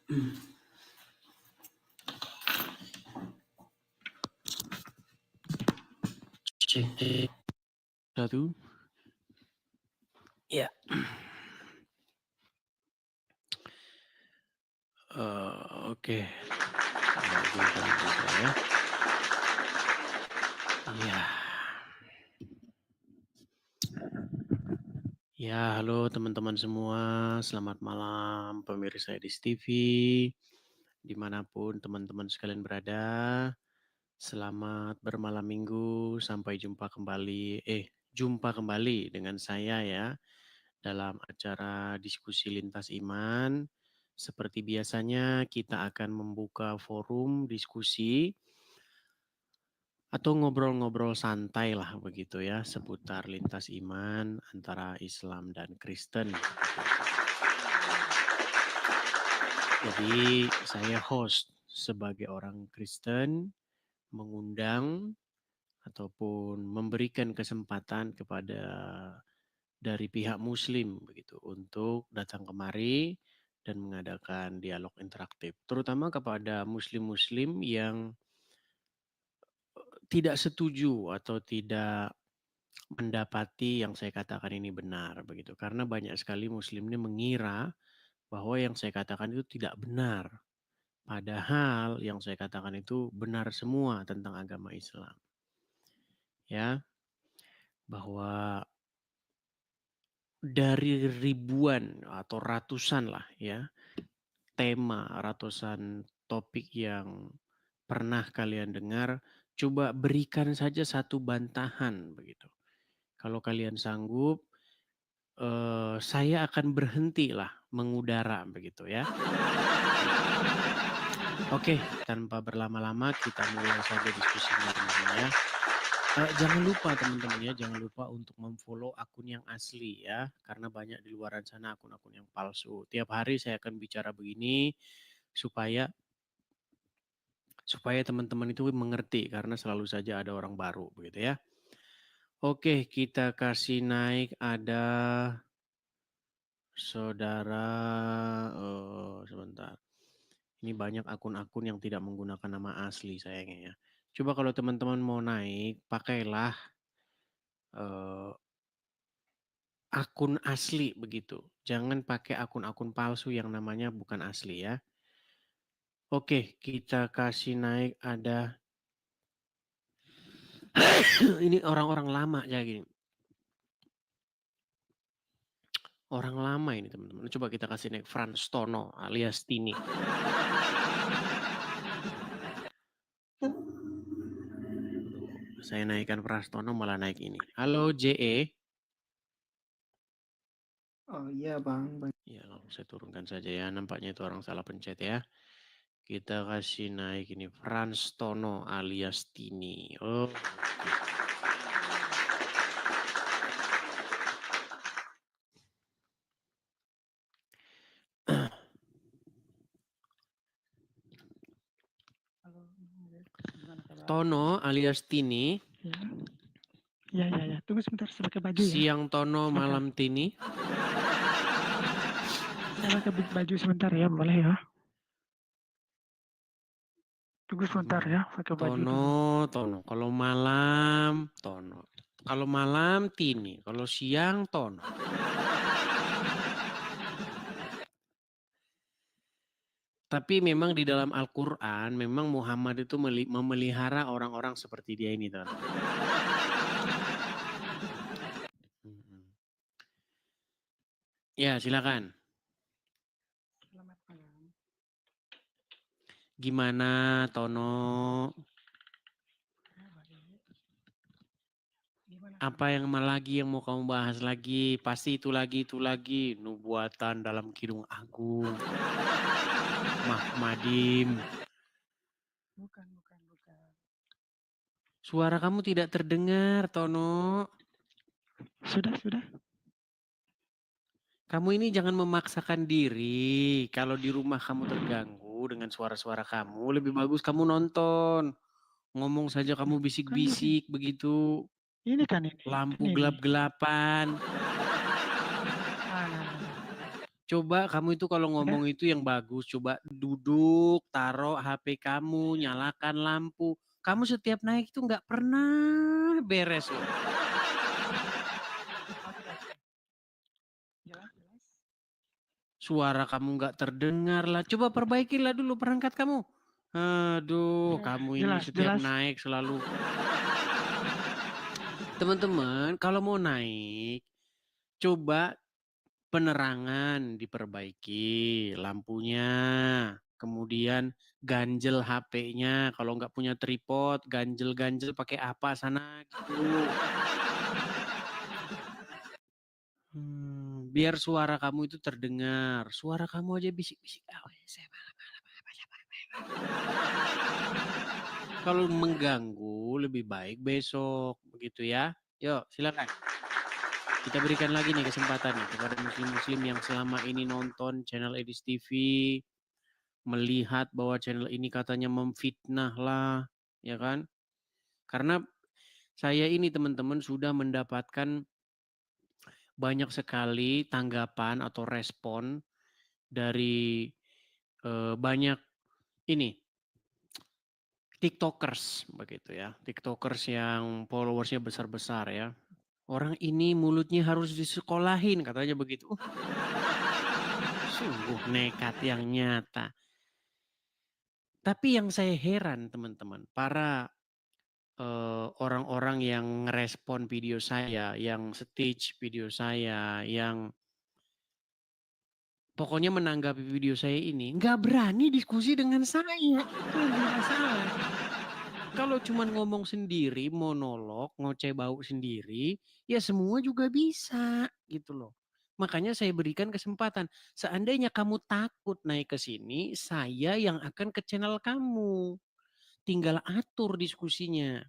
Cek. Satu. Ya. Oke. Ya. Iya. Ya, halo teman-teman semua. Selamat malam pemirsa Edis TV. Dimanapun teman-teman sekalian berada. Selamat bermalam minggu. Sampai jumpa kembali. Jumpa kembali dengan saya ya. Dalam acara diskusi lintas iman. Seperti biasanya kita akan membuka forum diskusi atau ngobrol-ngobrol santai lah begitu ya seputar lintas iman antara Islam dan Kristen. Jadi saya host sebagai orang Kristen mengundang ataupun memberikan kesempatan kepada dari pihak Muslim begitu untuk datang kemari dan mengadakan dialog interaktif, terutama kepada Muslim-Muslim yang tidak setuju atau tidak mendapati yang saya katakan ini benar begitu. Karena banyak sekali Muslim ini mengira bahwa yang saya katakan itu tidak benar. Padahal yang saya katakan itu benar semua tentang agama Islam. Ya, bahwa dari ribuan atau ratusan lah ya tema, ratusan topik yang pernah kalian dengar, coba berikan saja satu bantahan begitu. Kalau kalian sanggup, saya akan berhenti lah mengudara begitu ya. Oke, tanpa berlama-lama kita mulai saja diskusinya ya. Jangan lupa teman-teman ya, jangan lupa untuk memfollow akun yang asli ya, karena banyak di luar sana akun-akun yang palsu. Tiap hari saya akan bicara begini supaya teman-teman itu mengerti, karena selalu saja ada orang baru begitu ya. Oke, kita kasih naik ada saudara, sebentar. Ini banyak akun-akun yang tidak menggunakan nama asli sayangnya ya. Coba kalau teman-teman mau naik, pakailah akun asli begitu. Jangan pakai akun-akun palsu yang namanya bukan asli ya. Oke, kita kasih naik ada ini orang-orang lama ya gini. Orang lama ini teman-teman. Coba kita kasih naik Frans Tono alias Tini. Saya naikkan Frans Tono malah naik ini. Halo JE. Oh iya bang. Ya langsung saya turunkan saja ya. Nampaknya itu orang salah pencet ya. Kita kasih naik ini Frans Tono alias Tini. Oh. Tono alias Tini. Ya. Tunggu sebentar, saya pakai baju ya. Siang Tono, sebentar. Malam Tini. Saya pakai baju sebentar ya, boleh ya. Tunggu sebentar ya, pakai baju Tono, dulu. Tono. Kalau malam, Tono. Kalau malam, Tini. Kalau siang, Tono. Tapi memang di dalam Al-Quran, memang Muhammad itu memelihara orang-orang seperti dia ini, Tono. Ya, silakan. Selamat malam. Gimana, Tono? Apa yang lagi yang mau kamu bahas lagi? Pasti itu lagi. Nubuatan dalam Kidung Agung. Mahmadim. Bukan. Suara kamu tidak terdengar, Tono. Sudah. Kamu ini jangan memaksakan diri. Kalau di rumah kamu terganggu dengan suara-suara kamu, lebih bagus kamu nonton. Ngomong saja kamu bisik-bisik begitu. Ini kan ini. Lampu gelap-gelapan. Coba kamu itu kalau ngomong Udah, itu yang bagus. Coba duduk, taruh HP kamu, nyalakan lampu. Kamu setiap naik itu nggak pernah beres loh. oke, oke. Jelas, jelas. Suara kamu nggak terdengar lah. Coba perbaikilah dulu perangkat kamu. Aduh, kamu ini Jelas, setiap jelas. naik selalu. Teman-teman, kalau mau naik, coba penerangan diperbaiki, lampunya. Kemudian ganjel HP-nya. Kalau nggak punya tripod, ganjel-ganjel pakai apa sana gitu. Biar suara kamu itu terdengar. Suara kamu aja bisik-bisik. Kalau mengganggu lebih baik besok, begitu ya. Yuk, silakan. Kita berikan lagi nih kesempatan nih kepada muslim-muslim yang selama ini nonton channel Edis TV, melihat bahwa channel ini katanya memfitnah lah, ya kan? Karena saya ini teman-teman sudah mendapatkan banyak sekali tanggapan atau respon dari banyak ini TikTokers begitu ya. TikTokers yang followersnya besar-besar ya. Orang ini mulutnya harus disekolahin katanya begitu. Sungguh nekat yang nyata. Tapi yang saya heran teman-teman, para orang-orang yang ngerespon video saya, yang stage video saya, yang pokoknya menanggapi video saya ini, nggak berani diskusi dengan saya. Itu yang jadi masalah. Kalau cuma ngomong sendiri, monolog, ngoceh bau sendiri, ya semua juga bisa gitu loh. Makanya saya berikan kesempatan. Seandainya kamu takut naik ke sini, saya yang akan ke channel kamu. Tinggal atur diskusinya.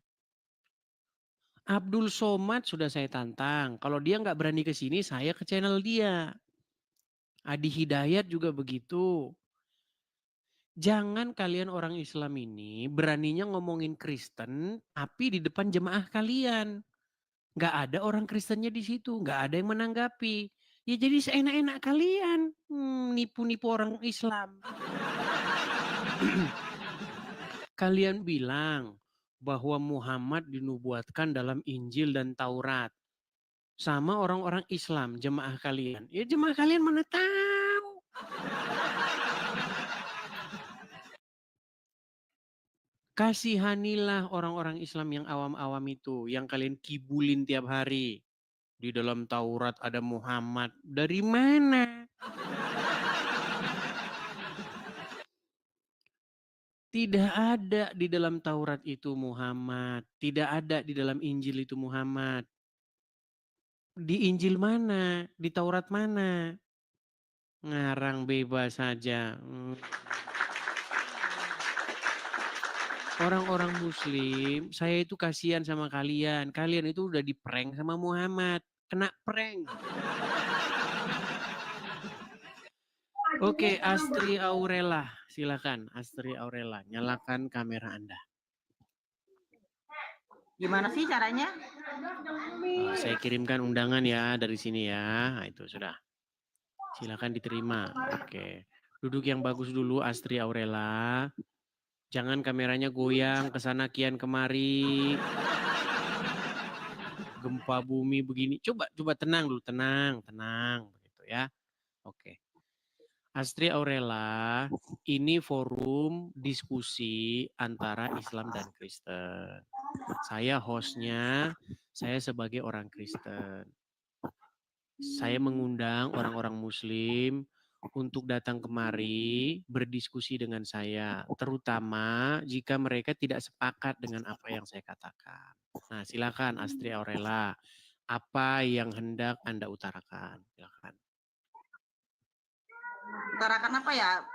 Abdul Somad sudah saya tantang. Kalau dia nggak berani ke sini, saya ke channel dia. Adi Hidayat juga begitu. Jangan kalian orang Islam ini beraninya ngomongin Kristen, tapi di depan jemaah kalian. Nggak ada orang Kristennya di situ, nggak ada yang menanggapi. Ya jadi seenak-enak kalian nipu-nipu orang Islam. Kalian bilang bahwa Muhammad dinubuatkan dalam Injil dan Taurat. Sama orang-orang Islam, jemaah kalian. Ya jemaah kalian mana tahu. Kasihanilah orang-orang Islam yang awam-awam itu, yang kalian kibulin tiap hari. Di dalam Taurat ada Muhammad. Dari mana? Tidak ada di dalam Taurat itu Muhammad. Tidak ada di dalam Injil itu Muhammad. Di Injil mana? Di Taurat mana? Ngarang bebas saja. Orang-orang muslim, saya itu kasihan sama kalian. Kalian itu udah di-prank sama Muhammad. Kena prank. Oke, Astri Aurela. Silakan, Astri Aurela. Nyalakan kamera Anda. Gimana sih caranya? Saya kirimkan undangan ya dari sini ya. Nah, itu sudah. Silakan diterima. Oke. Duduk yang bagus dulu, Astri Aurela. Jangan kameranya goyang ke sana kian kemari. Gempa bumi begini. Coba tenang dulu, tenang begitu ya. Oke. Astri Aurela, ini forum diskusi antara Islam dan Kristen. Saya hostnya, saya sebagai orang Kristen. Saya mengundang orang-orang Muslim untuk datang kemari berdiskusi dengan saya, terutama jika mereka tidak sepakat dengan apa yang saya katakan. Nah, silakan Astri Aurela, apa yang hendak Anda utarakan? Silakan. Utarakan apa ya?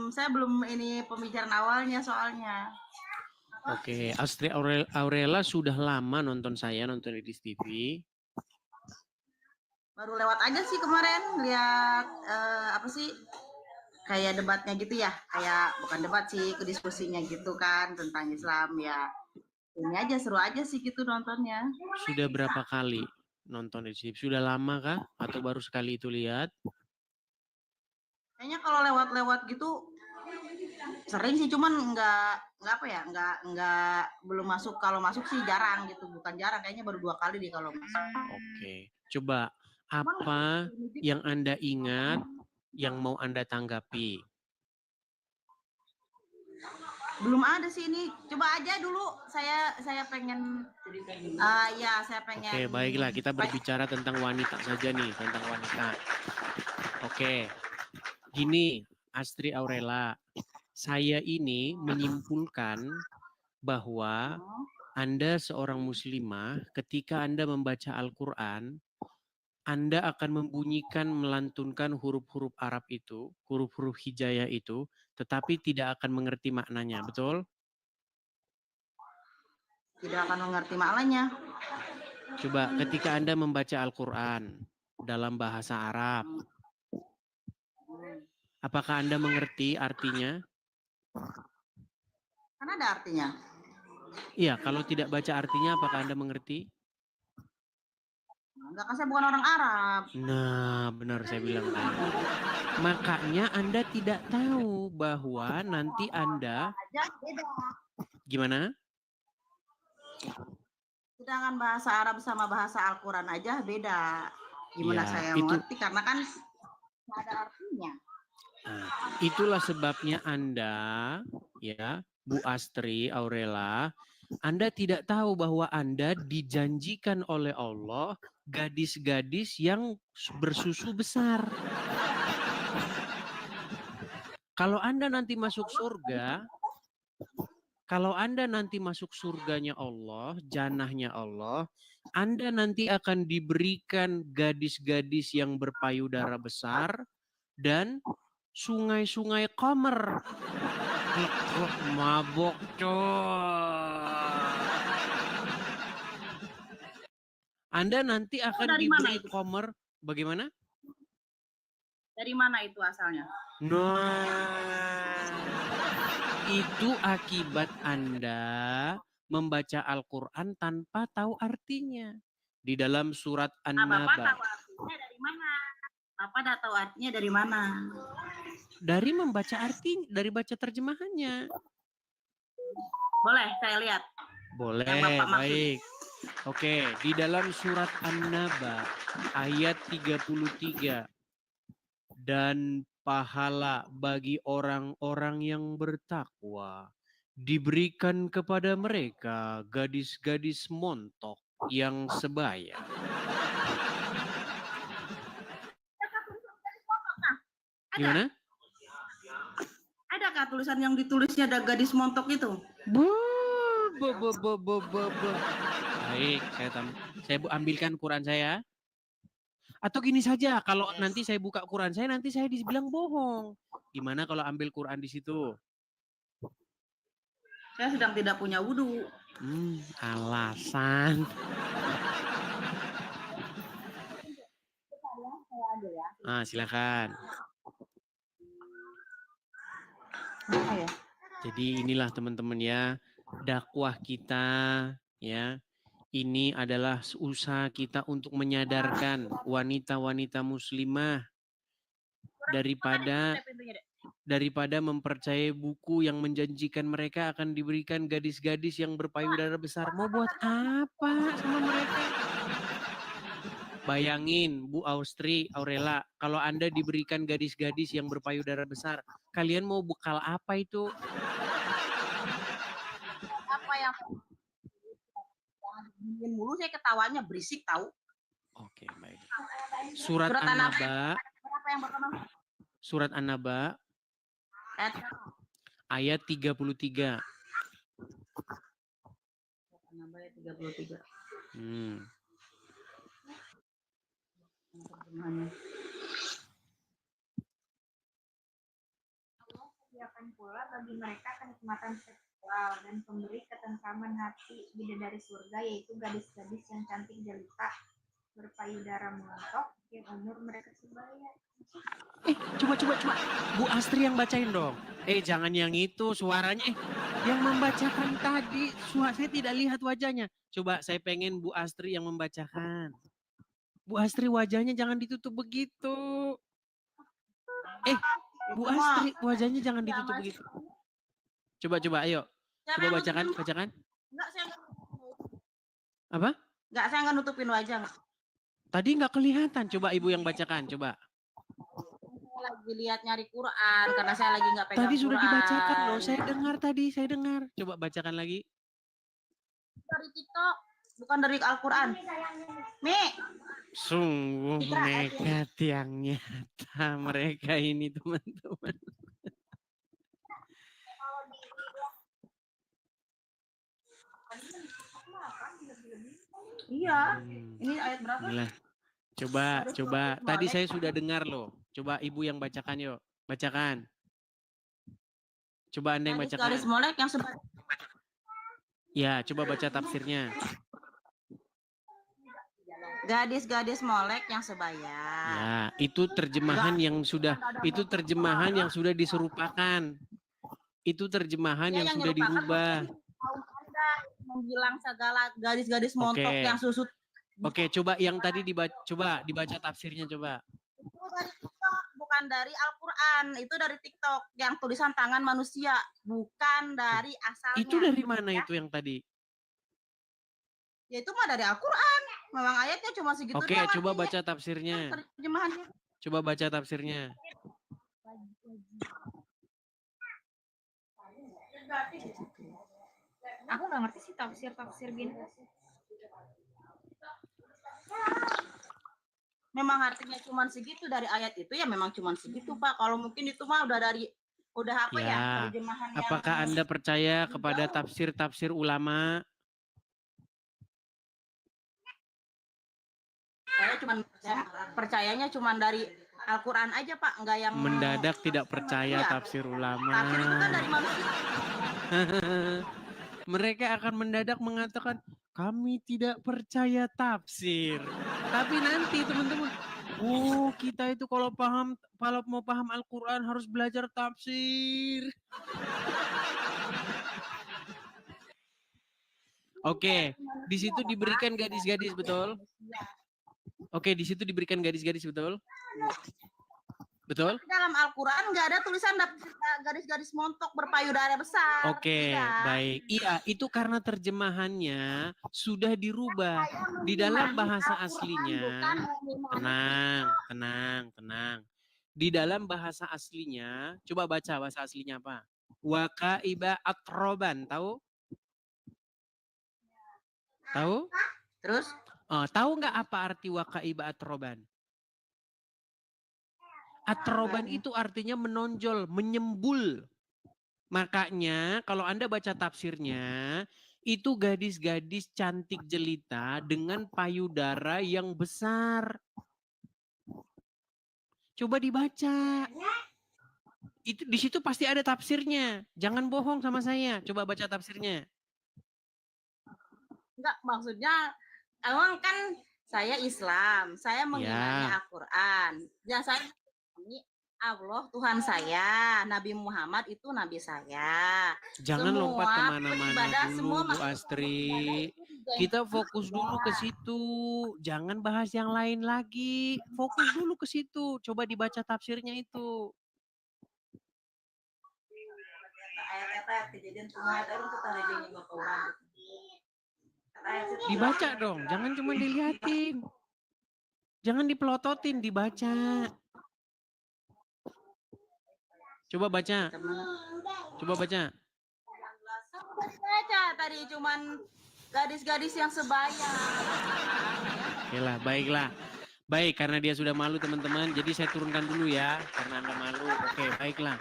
Saya belum ini pembicaraan awalnya soalnya. Oke, Astri Aurela sudah lama nonton saya, nonton Edis TV. Baru lewat aja sih kemarin lihat apa sih kayak debatnya gitu ya, kayak bukan debat sih, diskusinya gitu kan tentang Islam ya. Ini aja seru aja sih gitu nontonnya. Sudah berapa kali nonton Edis TV? Sudah lama kah? Atau baru sekali itu lihat? Kayaknya kalau lewat-lewat gitu sering sih, cuman nggak apa ya, nggak belum masuk. Kalau masuk sih jarang gitu, bukan jarang, kayaknya baru 2 kali deh kalau masuk. Oke. Coba Cuman apa yang Anda ingat yang mau Anda tanggapi? belum ada sih ini. Coba aja dulu, saya pengen ya saya Oke, pengen baiklah kita berbicara tentang wanita saja nih, tentang wanita. Oke. Gini, Astri Aurela, saya ini menyimpulkan bahwa Anda seorang muslimah, ketika Anda membaca Al-Quran, Anda akan membunyikan, melantunkan huruf-huruf Arab itu, huruf-huruf hijaiyah itu, tetapi tidak akan mengerti maknanya, betul? tidak akan mengerti maknanya. Coba ketika Anda membaca Al-Quran dalam bahasa Arab, apakah Anda mengerti artinya? Kan ada artinya. Iya, kalau tidak baca artinya, apakah Anda mengerti? Enggak, kan saya bukan orang Arab. Nah, benar saya bilang kan. Makanya Anda tidak tahu bahwa nanti Anda Aja beda. gimana? Sedangkan bahasa Arab sama bahasa Al-Quran aja beda. Gimana Ya, saya itu. mengerti? Karena kan nggak ada artinya. Nah, itulah sebabnya Anda, ya, Bu Astri Aurela, Anda tidak tahu bahwa Anda dijanjikan oleh Allah gadis-gadis yang bersusu besar. Kalau Anda nanti masuk surga, kalau Anda nanti masuk surganya Allah, jannahnya Allah, Anda nanti akan diberikan gadis-gadis yang berpayudara besar dan sungai-sungai Qamer. Klek, mabok coy. Anda nanti akan dari mana diberi itu? Qamer. Bagaimana? Dari mana itu asalnya? Nah, itu akibat Anda membaca Al-Quran tanpa tahu artinya. Di dalam surat Bapak An-Naba. tahu artinya dari mana? Bapak udah tahu artinya dari mana? Dari membaca arti, dari baca terjemahannya. Boleh saya lihat. Boleh, Yang Bapak maksud. baik. Oke, di dalam surat An-Naba ayat 33. Dan pahala bagi orang-orang yang bertakwa diberikan kepada mereka gadis-gadis montok yang sebaya. Gimana? Adakah tulisan yang ditulisnya ada gadis montok itu? Baik, saya ambilkan Quran saya. Atau gini saja, kalau nanti saya buka Quran saya, nanti saya dibilang bohong. Gimana kalau ambil Quran di situ? Saya sedang tidak punya wudhu. Alasan. Silakan. Jadi inilah teman-teman ya, dakwah kita ya. Ini adalah usaha kita untuk menyadarkan wanita-wanita muslimah daripada mempercayai buku yang menjanjikan mereka akan diberikan gadis-gadis yang berpayudara besar. Mau buat apa sama mereka? Bayangin Bu Astri Aurela, kalau Anda diberikan gadis-gadis yang berpayudara besar, kalian mau bekal apa itu? Apa yang ingin mulu, saya ketawanya berisik tahu. Oke, baik. Surat An-Naba. Apa yang pertama? Surat An-Naba ayat 33. An-Naba ayat 33. Allah sediakan pula bagi mereka kenikmatan seksual dan pemberi ketentraman hati bidadari surga, yaitu gadis-gadis yang cantik jelita berpayudara montok yang umur mereka sebaya. Coba Bu Astri yang bacain dong. Jangan yang itu suaranya. Yang membacakan tadi saya tidak lihat wajahnya. Coba saya pengen Bu Astri yang membacakan. Bu Astri wajahnya jangan ditutup begitu. Bu Itu mah Astri, wajahnya jangan ditutup jangan. begitu. Coba, ayo. Siapa Coba yang bacakan, nutupin? bacakan. Enggak, saya enggak. Apa? Enggak, saya enggak nutupin wajah. Tadi nggak kelihatan. Coba Ibu yang bacakan, coba. Saya lagi lihat nyari Quran karena saya lagi enggak pegang Tadi sudah dibacakan loh, Quran. saya dengar tadi, saya dengar. Coba bacakan lagi. Dari TikTok, bukan dari Al-Quran. Mi, Sungguh Citra, nekat yang nyata mereka ini teman-teman. iya. Ini ayat berapa? Inilah. Coba. Tadi saya sudah dengar loh. Coba Ibu yang bacakan yuk. Bacakan. Coba Anda yang bacakan. Garis molek yang sebaya. Ya, coba baca tafsirnya. Gadis-gadis molek yang sebaya. Ya, itu terjemahan yang sudah diserupakan. Itu terjemahan yang sudah dirubah. Menghilang segala gadis-gadis montok yang susut. Oke, coba yang tadi dibaca tafsirnya coba. Itu dari TikTok, bukan dari Al-Quran. Itu dari TikTok yang tulisan tangan manusia, bukan dari asalnya. Itu dari mana itu yang tadi? Ya itu mah dari Al-Quran. Memang ayatnya cuma segitu Oke, doang coba artinya. baca tafsirnya. Terjemahannya. Coba baca tafsirnya. Aku nggak ngerti sih tafsir gini. Memang artinya cuma segitu dari ayat itu ya memang cuma segitu Pak. Kalau mungkin itu mah udah apa ya terjemahan yang. Apakah Anda percaya kepada tafsir ulama? Saya percayanya cuma dari Al-Quran aja Pak, enggak yang mendadak tidak percaya tafsir ulama. Tafsir itu kan dari manusia. Mereka akan mendadak mengatakan kami tidak percaya tafsir. Tapi nanti teman-teman, kita itu kalau mau paham Al-Quran harus belajar tafsir. Oke, di situ diberikan gadis-gadis betul? Oke, di situ diberikan gadis-gadis betul? Betul? Dalam Al-Quran nggak ada tulisan garis-garis montok berpayudara besar. Oke, baik. Iya, itu karena terjemahannya sudah dirubah. Di dalam bahasa aslinya, tenang. Di dalam bahasa aslinya, coba baca bahasa aslinya apa? Wakaiba atroban, tahu? Tahu? Terus? Tahu nggak apa arti wakaiba atroban? Atroban itu artinya menonjol, menyembul. Makanya kalau Anda baca tafsirnya, itu gadis-gadis cantik jelita dengan payudara yang besar. Coba dibaca. Itu di situ pasti ada tafsirnya. Jangan bohong sama saya. Coba baca tafsirnya. Enggak, maksudnya emang kan saya Islam, saya mengimani Al-Quran. Ya saya ini Allah Tuhan saya, Nabi Muhammad itu Nabi saya. Jangan lompat kemana-mana dulu, Bu Astri. Kita fokus dulu ke situ. Jangan bahas yang lain lagi. Fokus dulu ke situ. Coba dibaca tafsirnya itu. Ayat-ayat kejadian semua itu kita rejengin Bapak orang. Dibaca dong, jangan cuma dilihatin. Jangan dipelototin, dibaca. Coba baca. Baca tadi cuman gadis-gadis yang sebaya. Oke lah, baiklah. Baik, karena dia sudah malu teman-teman, jadi saya turunkan dulu ya, karena Anda malu. Oke, baiklah.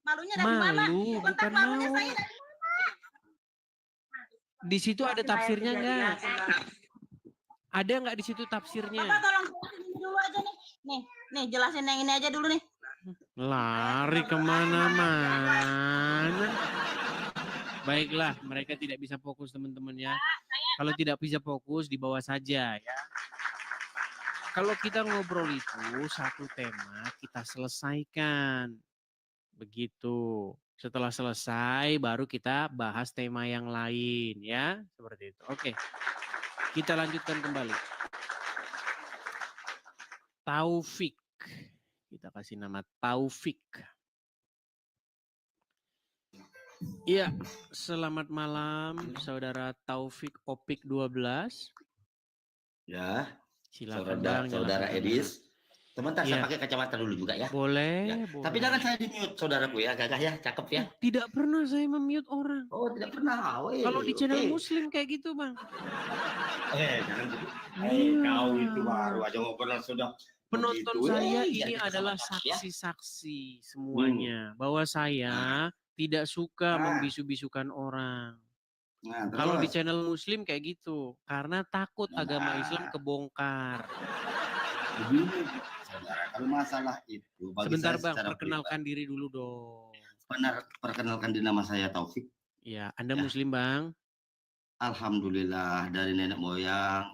Malunya dari mana? Bukan malu. Di situ ada tafsirnya enggak? Ada enggak di situ tafsirnya? Bapak tolong dulu aja nih. Nih jelasin yang ini aja dulu nih. Lari kemana-mana. Baiklah, mereka tidak bisa fokus teman-teman ya. Kalau tidak bisa fokus, di bawah saja ya. Kalau kita ngobrol itu satu tema, kita selesaikan. Begitu. Setelah selesai, baru kita bahas tema yang lain ya. Seperti itu. Oke, kita lanjutkan kembali. Taufik. Kita kasih nama Taufik. Iya, selamat malam saudara Taufik Opik 12. Ya, Silakan Bang. saudara nyalakan Edis. Sebentar, Iya. saya pakai kacamata dulu juga ya. Boleh, Ya. boleh. Tapi jangan saya di-mute, saudaraku ya. Gagah ya, cakep ya. Tidak pernah saya mem-mute orang. Oh, tidak pernah. Kalau di channel Muslim kayak gitu, Bang. Jangan gitu. Kau itu baru aja ngobrol sudah. Penonton begitu. saya ini Jadi adalah kesempatan, ya. saksi-saksi semuanya. Bahwa saya tidak suka membisu-bisukan orang. Nah, Kalau di terus. channel Muslim kayak gitu. Karena takut agama Islam kebongkar. Begini, saudara, kalau masalah itu bagi Sebentar saya Bang, secara perkenalkan diri dulu dong. perkenalkan diri, nama saya Taufik. Ya, Anda Ya. Muslim Bang? Alhamdulillah dari nenek moyang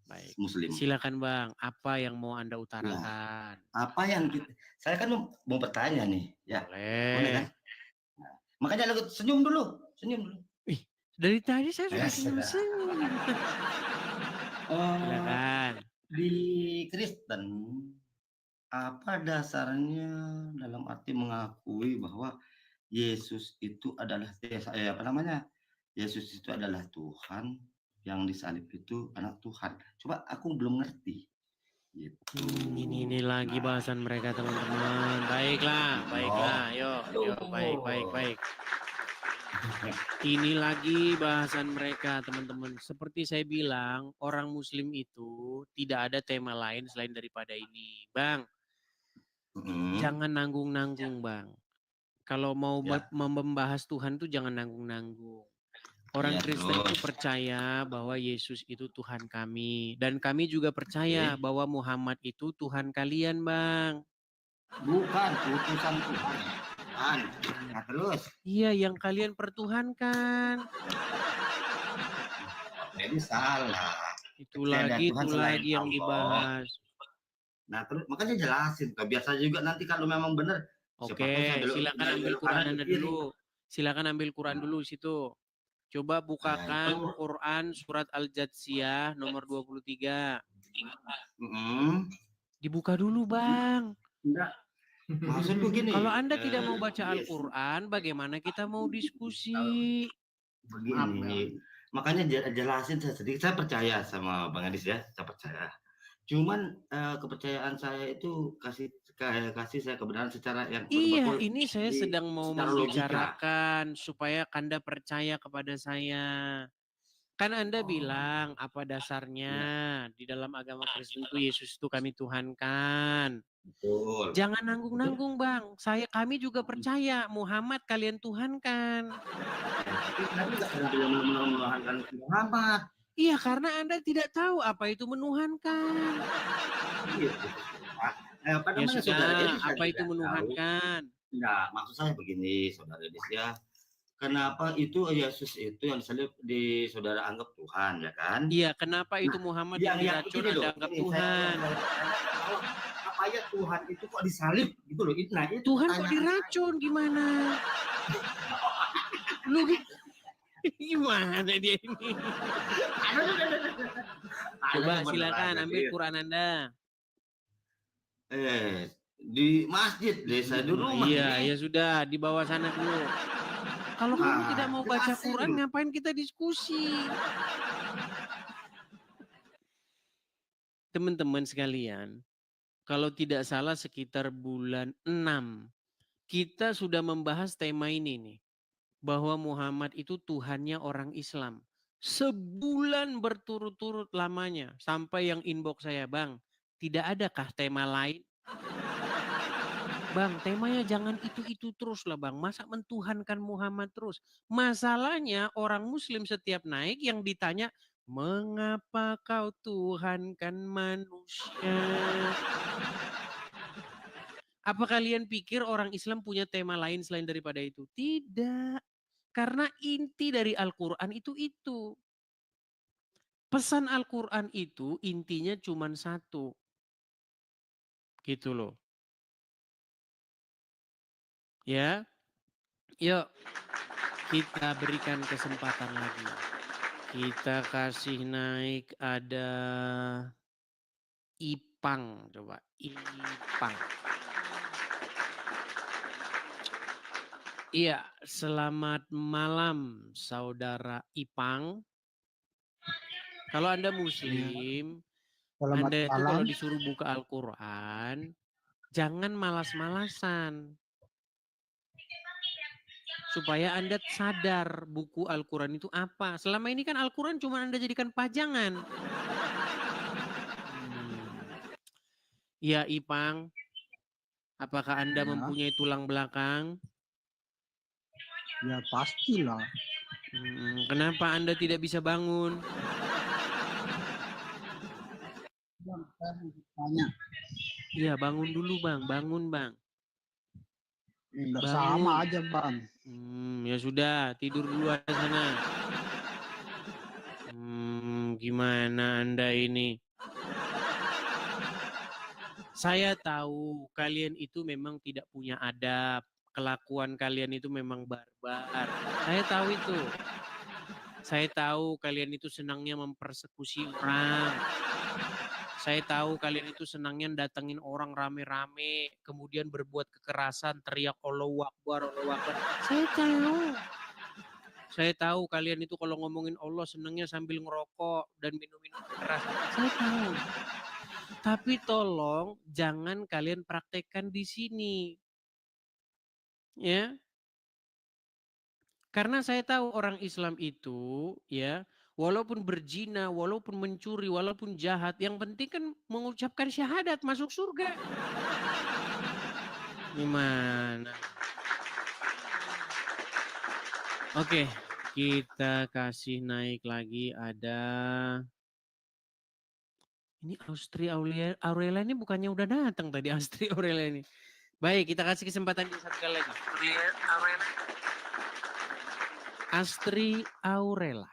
Baik. Muslim. Silakan Bang, apa yang mau Anda utarakan? Apa yang saya kan mau bertanya nih, ya. Boleh kan? Nah, makanya lagu senyum dulu. Dari tadi saya sudah senyum-senyum. Silakan. Di Kristen, apa dasarnya dalam arti mengakui bahwa Yesus itu adalah Yesus itu adalah Tuhan, yang disalib itu anak Tuhan. Coba aku belum ngerti. Gitu. Ini lagi bahasan mereka teman-teman. Baiklah. Yuk, baik. Ini lagi bahasan mereka teman-teman. Seperti saya bilang, orang Muslim itu tidak ada tema lain selain daripada ini. Bang, jangan nanggung-nanggung Bang. Kalau mau membahas Tuhan tuh jangan nanggung-nanggung. Orang Kristen itu percaya bahwa Yesus itu Tuhan kami. Dan kami juga percaya bahwa Muhammad itu Tuhan kalian, Bang. Bukan, utusan Tuhan. Nah, terus? Iya, yang kalian pertuhankan. Jadi salah. Itu lagi yang dibahas. Nah, terus makanya jelasin. Biasa juga nanti kalau memang benar. Oke, silakan ambil Quran Anda dulu. Silakan ambil Quran dulu situ. Coba bukakan Quran surat Al-Jatsiyah nomor 23. Dibuka dulu, Bang. Enggak. Maksudku gini. Kalau Anda tidak mau baca Al-Quran, bagaimana kita mau diskusi? Begini. Makanya jelasin saya sedikit. Saya percaya sama Bang Adis ya. Saya percaya. Cuman kepercayaan saya itu kasih saya kebenaran secara yang iya, ini saya sedang mau membicarakan supaya Anda percaya kepada saya. Kan Anda bilang apa dasarnya di dalam agama Kristen itu Yesus itu kami Tuhankan. Betul. Jangan nanggung-nanggung Bang. Kami juga percaya Muhammad kalian Tuhankan. Muhammad. Iya, karena Anda tidak tahu apa itu menuhankan. Ya sudah, apa itu menuhankan? Enggak, maksud saya begini, saudara Edis ya. Kenapa itu Yesus itu yang di saudara anggap Tuhan, ya kan? Iya, kenapa itu Muhammad yang diracun Anda anggap Tuhan? Apa ya Tuhan itu kok disalib gitu loh? Nah, itu Tuhan kok diracun gimana? Lu gimana dia ini? Coba silakan ambil Quran Anda. Di masjid desa di rumah. Iya, ya sudah di bawah sana dulu. Kalau kamu tidak mau baca Quran, ngapain kita diskusi? Teman-teman sekalian, kalau tidak salah sekitar bulan 6, kita sudah membahas tema ini nih. Bahwa Muhammad itu Tuhannya orang Islam. Sebulan berturut-turut lamanya. Sampai yang inbox saya, Bang, tidak adakah tema lain? Bang, temanya jangan itu-itu terus lah Bang. Masa mentuhankan Muhammad terus? Masalahnya orang Muslim setiap naik yang ditanya, mengapa kau Tuhankan manusia? Apa kalian pikir orang Islam punya tema lain selain daripada itu? Tidak. Karena inti dari Al-Quran itu. Pesan Al-Quran itu intinya cuma satu. Gitu loh. Ya. Yuk. Kita berikan kesempatan lagi. Kita kasih naik ada IPA Ipang, coba Ipang. Iya, selamat malam saudara Ipang. Kalau Anda Muslim, Selamat Anda itu malam. kalau disuruh buka Al-Quran, jangan malas-malasan. Supaya Anda sadar buku Al-Quran itu apa. Selama ini kan Al-Quran cuma Anda jadikan pajangan. Ya Ipang, apakah Anda Ya. mempunyai tulang belakang? Ya pastilah. Kenapa Anda tidak bisa bangun? Tanya. Iya bangun dulu Bang, bangun Bang. Enggak Bangun. sama aja Bang. Ya sudah, tidur dulu aja sana. Gimana Anda ini? Saya tahu kalian itu memang tidak punya adab. Kelakuan kalian itu memang barbar. Saya tahu itu. Saya tahu kalian itu senangnya mempersekusi orang. Saya tahu kalian itu senangnya datengin orang rame-rame, kemudian berbuat kekerasan, teriak Allahu Akbar, Allahu Akbar. Saya tahu. Saya tahu kalian itu kalau ngomongin Allah senangnya sambil ngerokok dan minum-minum keras. Saya tahu. Tapi tolong jangan kalian praktekkan di sini. Ya. Karena saya tahu orang Islam itu ya, walaupun berzina, walaupun mencuri, walaupun jahat, yang penting kan mengucapkan syahadat masuk surga. Gimana? Oke, kita kasih naik lagi ada ini Astri Aurelia ini bukannya udah datang tadi Astri Aurelia ini. Baik, kita kasih kesempatan di satu kali lagi. Astri Aurela.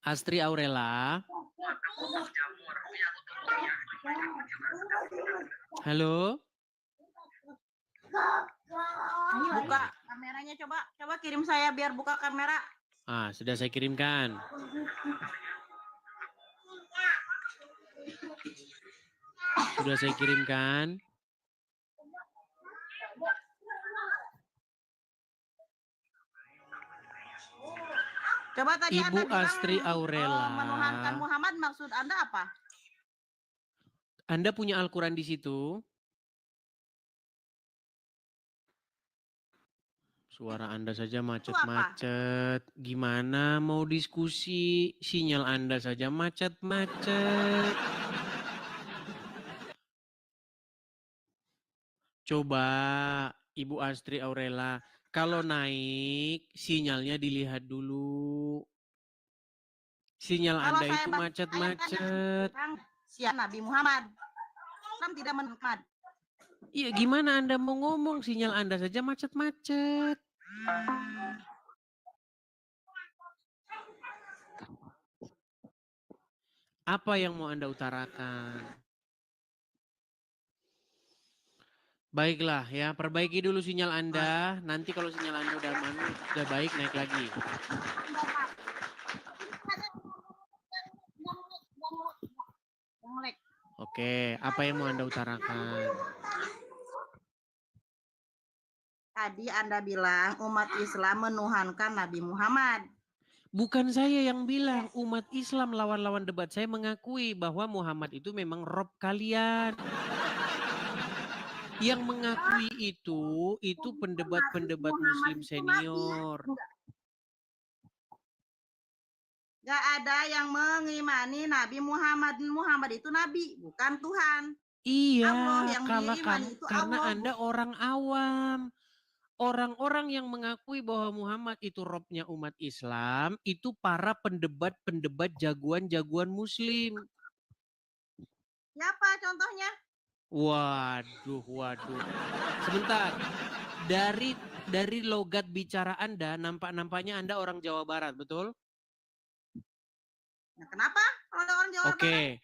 Astri Aurela. Halo. Buka kameranya coba kirim saya biar buka kamera. Sudah saya kirimkan. Sudah saya kirimkan. Coba tadi Ibu Anda bilang, Astri Aurela. menuhankan Muhammad, maksud Anda apa? Anda punya Al-Quran di situ? Suara Anda saja macet-macet. Gimana mau diskusi? Sinyal Anda saja macet-macet. Coba Ibu Astri Aurela, kalau naik sinyalnya dilihat dulu. Sinyal Anda itu macet-macet. Siap Nabi Muhammad. Islam tidak menuntut. Iya, gimana Anda mau ngomong? Sinyal Anda saja macet-macet. Apa yang mau Anda utarakan? Baiklah ya, perbaiki dulu sinyal Anda. Nanti kalau sinyal Anda udah baik, naik lagi. Oke, apa yang mau Anda utarakan? Tadi Anda bilang umat Islam menuhankan Nabi Muhammad. Bukan saya yang bilang, umat Islam lawan-lawan debat. Saya mengakui bahwa Muhammad itu memang Rob kalian. Yang mengakui itu pendebat-pendebat Muslim senior. Gak ada yang mengimani Nabi Muhammad. Muhammad itu Nabi, bukan Tuhan. Iya, yang karena Anda orang awam. Orang-orang yang mengakui bahwa Muhammad itu Robnya umat Islam, itu para pendebat-pendebat jagoan-jagoan Muslim. Siapa contohnya? Waduh. Sebentar. Dari logat bicara Anda, nampaknya Anda orang Jawa Barat, betul? Nah, kenapa kalau ada orang Jawa Barat? Oke.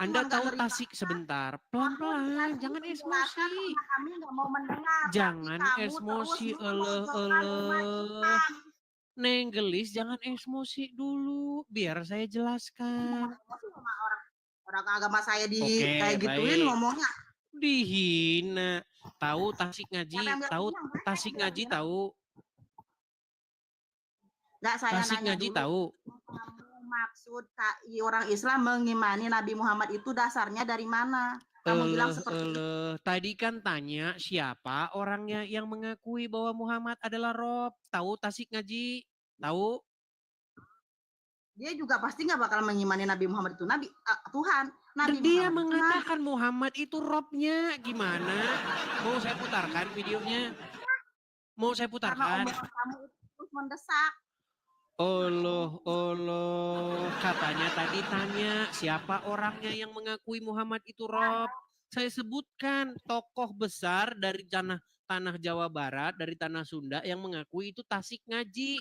Anda tahu Tasik sebentar. Pelan-pelan, jangan emosi. Kami nggak mau mendengar. Jangan emosi, Neng Gelis jangan emosi dulu, biar saya jelaskan. Sama orang agama saya Oke, kayak gituin baik. ngomongnya. Dihina. Tahu tasik Siapa ngaji, yang bilang tahu bilang? tasik ngaji tahu, Enggak, saya tasik nanya ngaji dulu. tahu. Kamu maksud orang Islam mengimani Nabi Muhammad itu dasarnya dari mana? Kamu bilang seperti itu. Tadi kan tanya siapa orangnya yang mengakui bahwa Muhammad adalah Rob. Tahu tasik ngaji? Tahu? Dia juga pasti nggak bakal mengimani Nabi Muhammad itu Tuhan. Nabi Dia Muhammad itu Nabi. mengatakan Muhammad itu Robnya. Gimana? Mau saya putarkan videonya? Mau saya Karena putarkan? omongan kamu itu terus mendesak. Allah, katanya tadi tanya siapa orangnya yang mengakui Muhammad itu Rob. Saya sebutkan tokoh besar dari tanah Jawa Barat, dari tanah Sunda yang mengakui itu Tasik Ngaji.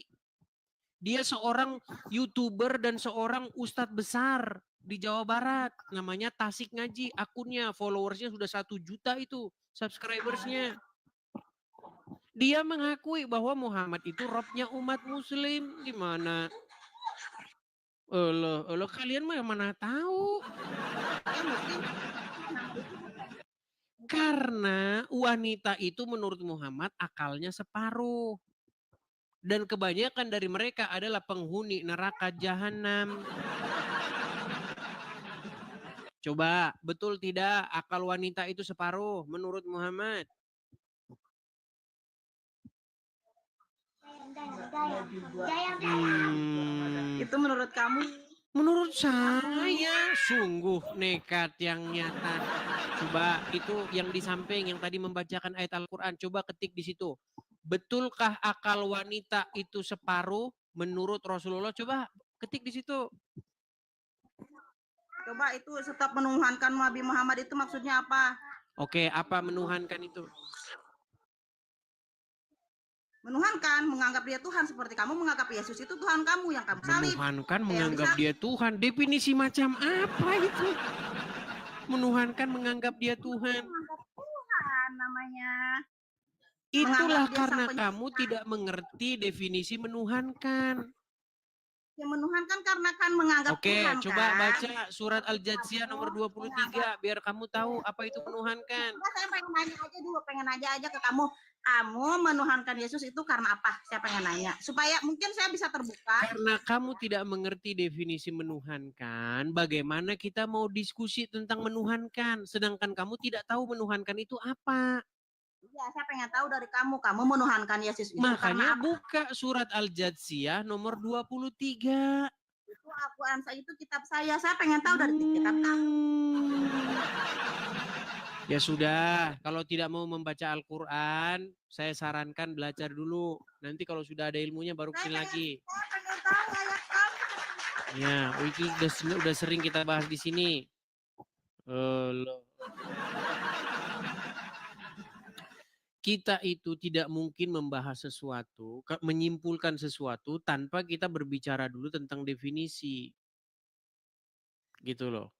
Dia seorang YouTuber dan seorang ustadz besar di Jawa Barat. Namanya Tasik Ngaji. Akunnya, followersnya sudah 1 juta itu, subscribersnya. Dia mengakui bahwa Muhammad itu Robnya umat muslim. Gimana? Allah, kalian mah mana tahu? Karena wanita itu menurut Muhammad akalnya separuh. Dan kebanyakan dari mereka adalah penghuni neraka jahanam. Coba, betul tidak akal wanita itu separuh menurut Muhammad? Itu menurut kamu? Menurut saya sungguh nekat yang nyata. Coba itu yang di samping yang tadi membacakan ayat Al-Quran. Coba ketik di situ. Betulkah akal wanita itu separuh menurut Rasulullah? Coba ketik di situ. Coba itu stop menuhankan Nabi Muhammad itu maksudnya apa? Oke, apa menuhankan itu? Menuhankan, menganggap dia Tuhan seperti kamu menganggap Yesus itu Tuhan kamu yang kamu salib. Menuhankan, menganggap dia Tuhan. Definisi macam apa itu? Menuhankan, menganggap dia Tuhan. Menganggap Tuhan namanya. Itulah karena kamu tidak mengerti definisi menuhankan. Ya menuhankan karena kan menganggap Tuhan. Oke, coba kan? baca surat Al-Jathiyah nomor 23 biar kamu tahu apa itu menuhankan. Saya pengen nanya aja dulu, pengen nanya aja ke kamu. Kamu menuhankan Yesus itu karena apa? Saya pengen nanya. Supaya mungkin saya bisa terbuka. Karena kamu tidak mengerti definisi menuhankan, bagaimana kita mau diskusi tentang menuhankan, sedangkan kamu tidak tahu menuhankan itu apa. Iya, saya pengen tahu dari kamu. Kamu menuhankan Yesus itu Makanya karena apa? buka surat Al-Jathiyah nomor 23. Itu Al-Quran saya itu kitab saya. Saya pengen tahu dari kitab kamu. Ya sudah, kalau tidak mau membaca Al-Quran, saya sarankan belajar dulu. Nanti kalau sudah ada ilmunya baru kesini lagi. Saya pengen tahu ayat kamu. Ya, itu udah sering kita bahas di sini. Kita itu tidak mungkin membahas sesuatu, menyimpulkan sesuatu tanpa kita berbicara dulu tentang definisi. Gitu loh.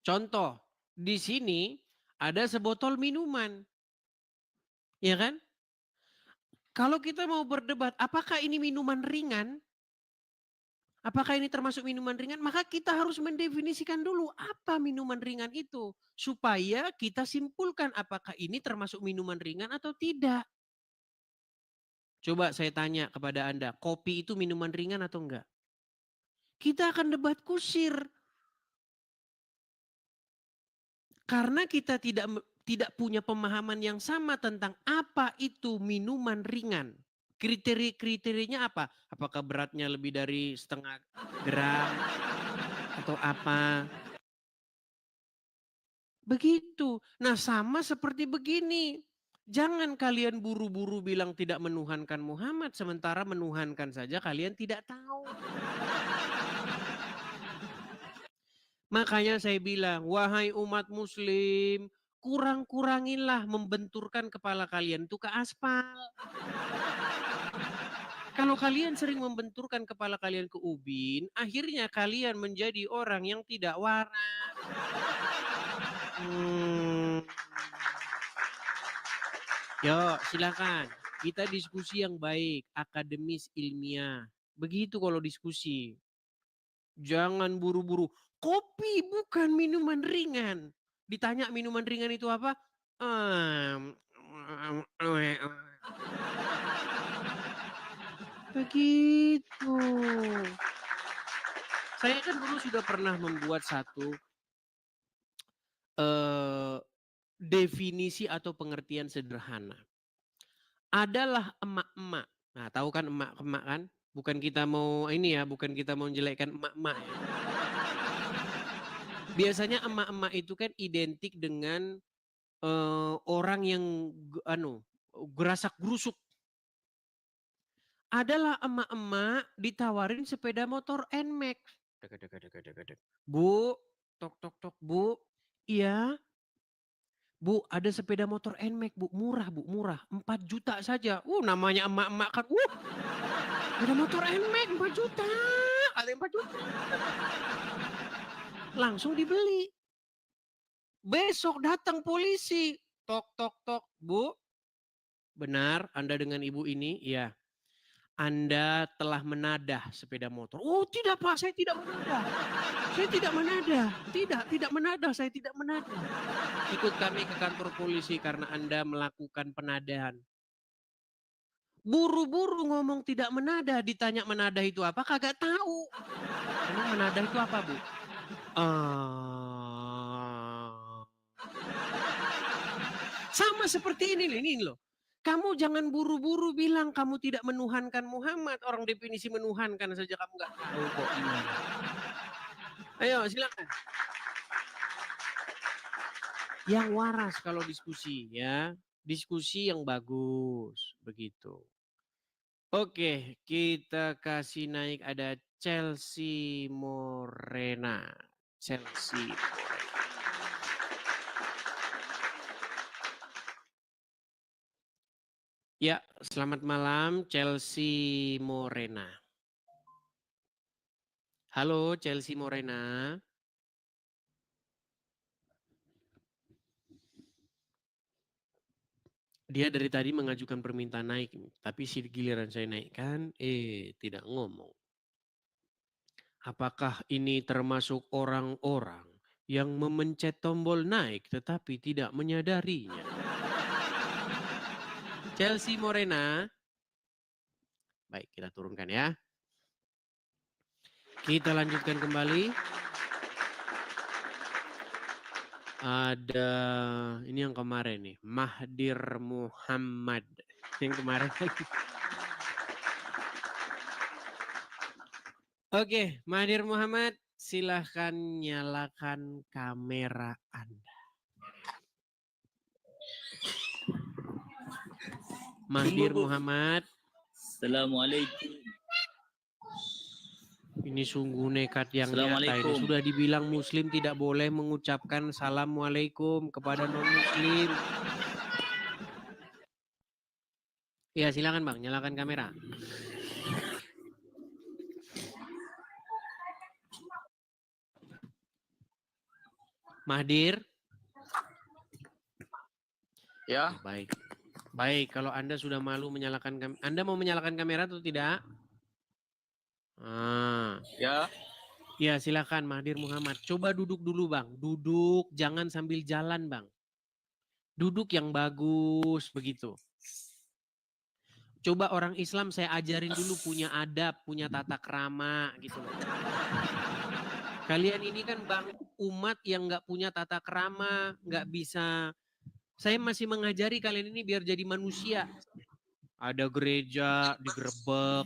Contoh, di sini ada sebotol minuman. Ya kan? Kalau kita mau berdebat, apakah ini minuman ringan? Apakah ini termasuk minuman ringan? Maka kita harus mendefinisikan dulu apa minuman ringan itu. Supaya kita simpulkan apakah ini termasuk minuman ringan atau tidak. Coba saya tanya kepada Anda, kopi itu minuman ringan atau enggak? Kita akan debat kusir. Karena kita tidak punya pemahaman yang sama tentang apa itu minuman ringan. Kriterianya apa? Apakah beratnya lebih dari 0,5 gram atau apa? Begitu. Nah, sama seperti begini. Jangan kalian buru-buru bilang tidak menuhankan Muhammad, sementara menuhankan saja kalian tidak tahu. Makanya saya bilang, wahai umat muslim, kurang-kuranginlah membenturkan kepala kalian itu ke aspal. Kalau kalian sering membenturkan kepala kalian ke ubin, akhirnya kalian menjadi orang yang tidak waras. Yuk, silakan. Kita diskusi yang baik, akademis, ilmiah. Begitu kalau diskusi. Jangan buru-buru. Kopi bukan minuman ringan. Ditanya minuman ringan itu apa? Begitu. Saya kan dulu sudah pernah membuat satu definisi atau pengertian sederhana. Adalah emak-emak. Nah, tahu kan emak-emak kan? Bukan kita mau ini ya, bukan kita mau menjelekkan emak-emak ya. Biasanya emak-emak itu kan identik dengan orang yang gerasak gerusuk. Adalah emak-emak ditawarin sepeda motor NMAX. Bu, tok tok tok Bu. Iya. Bu, ada sepeda motor NMAX Bu, murah Bu, murah. 4 juta saja. Namanya emak-emak kan. Sepeda motor NMAX 4 juta. Ada 4 juta. Langsung dibeli. Besok datang polisi. Tok tok tok, Bu. Benar, Anda dengan ibu ini? Iya. Anda telah menadah sepeda motor. Oh tidak Pak, saya tidak menadah. Saya tidak menadah. Tidak menadah, saya tidak menadah. Ikut kami ke kantor polisi karena Anda melakukan penadahan. Buru-buru ngomong tidak menadah, ditanya menadah itu apa, kagak tahu. Emang menadah itu apa Bu? Sama seperti ini loh. Kamu jangan buru-buru bilang kamu tidak menuhankan Muhammad. Orang definisi menuhankan saja kamu nggak tahu kok gimana. Ayo silakan. Yang waras kalau diskusi ya. Diskusi yang bagus. Begitu. Oke, kita kasih naik ada Chelsea Morena. Chelsea Morena. Ya, selamat malam Chelsea Morena. Halo Chelsea Morena. Dia dari tadi mengajukan permintaan naik, tapi giliran saya naikkan, tidak ngomong. Apakah ini termasuk orang-orang yang memencet tombol naik tetapi tidak menyadarinya? Chelsea Morena. Baik, kita turunkan ya. Kita lanjutkan kembali. Ada ini yang kemarin nih, Mahdir Muhammad. Yang kemarin lagi. Oke, Mahdir Muhammad, silahkan nyalakan kamera Anda. Mahdir Muhammad. Assalamualaikum. Ini sungguh nekat yang nyata ini. Sudah dibilang muslim tidak boleh mengucapkan assalamualaikum kepada non-muslim. Ya silakan Bang, nyalakan kamera. Mahdir. Ya. Baik. Baik, kalau Anda sudah malu menyalakan kamera. Anda mau menyalakan kamera atau tidak? Ya. Ya silakan Mahdir Muhammad. Coba duduk dulu Bang. Duduk, jangan sambil jalan Bang. Duduk yang bagus begitu. Coba orang Islam saya ajarin dulu punya adab, punya tata krama gitu loh. Kalian ini kan bang umat yang nggak punya tata krama, nggak bisa. Saya masih mengajari kalian ini biar jadi manusia. Ada gereja digerebek.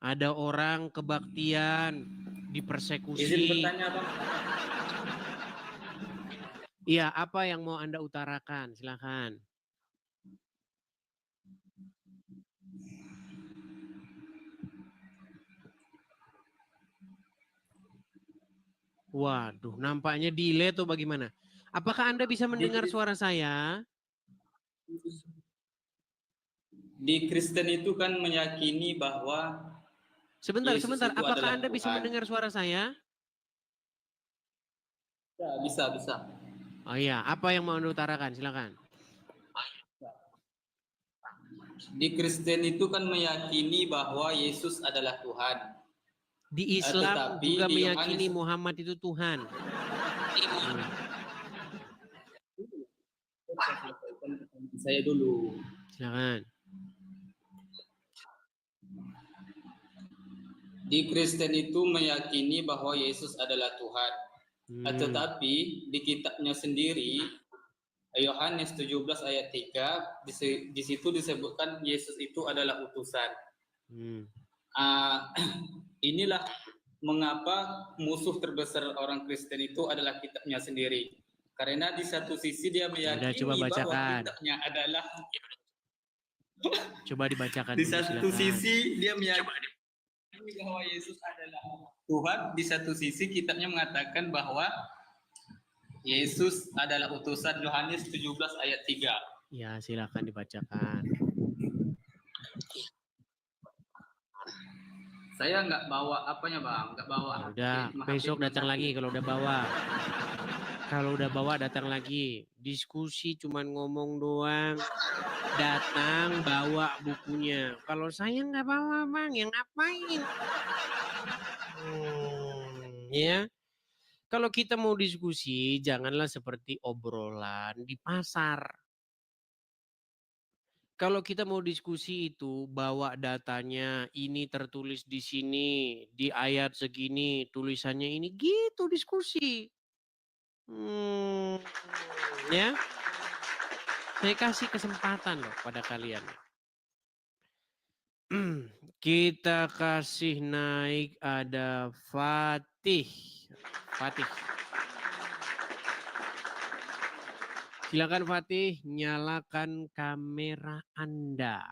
Ada orang kebaktian dipersekusi. Izin bertanya Bang. Iya, apa yang mau Anda utarakan? Silakan. Waduh, nampaknya delay tuh bagaimana? Apakah Anda bisa mendengar suara saya? Di Kristen itu kan meyakini bahwa Sebentar. Apakah Anda Tuhan. bisa mendengar suara saya? Ya, bisa. Oh iya, apa yang mau Anda utarakan? Silakan. Di Kristen itu kan meyakini bahwa Yesus adalah Tuhan. Di Islam Tetapi juga di meyakini Yohanes- Muhammad itu Tuhan. Saya dulu. Silakan. Di Kristen itu meyakini bahwa Yesus adalah Tuhan. Tetapi di kitabnya sendiri, Yohanes 17 ayat 3, di situ disebutkan Yesus itu adalah utusan. Inilah mengapa musuh terbesar orang Kristen itu adalah kitabnya sendiri. Karena di satu sisi dia meyakini coba bahwa bacakan. kitabnya adalah Coba dibacakan di dulu, satu silakan. sisi dia meyakini bahwa Yesus adalah Tuhan, di satu sisi kitabnya mengatakan bahwa Yesus adalah utusan. Yohanes 17 ayat 3. Ya, silakan dibacakan. Saya nggak bawa apanya, Bang, nggak bawa. Ya udah, besok datang lagi kalau udah bawa. Kalau udah bawa datang lagi. Diskusi cuman ngomong doang. Datang bawa bukunya. Kalau saya nggak bawa, Bang, yang ngapain? Ya. Kalau kita mau diskusi, janganlah seperti obrolan di pasar. Kalau kita mau diskusi itu, bawa datanya, ini tertulis di sini, di ayat segini, tulisannya ini, gitu diskusi. Ya, saya kasih kesempatan loh pada kalian. Kita kasih naik, ada Fatih. Silakan Fatih, nyalakan kamera Anda.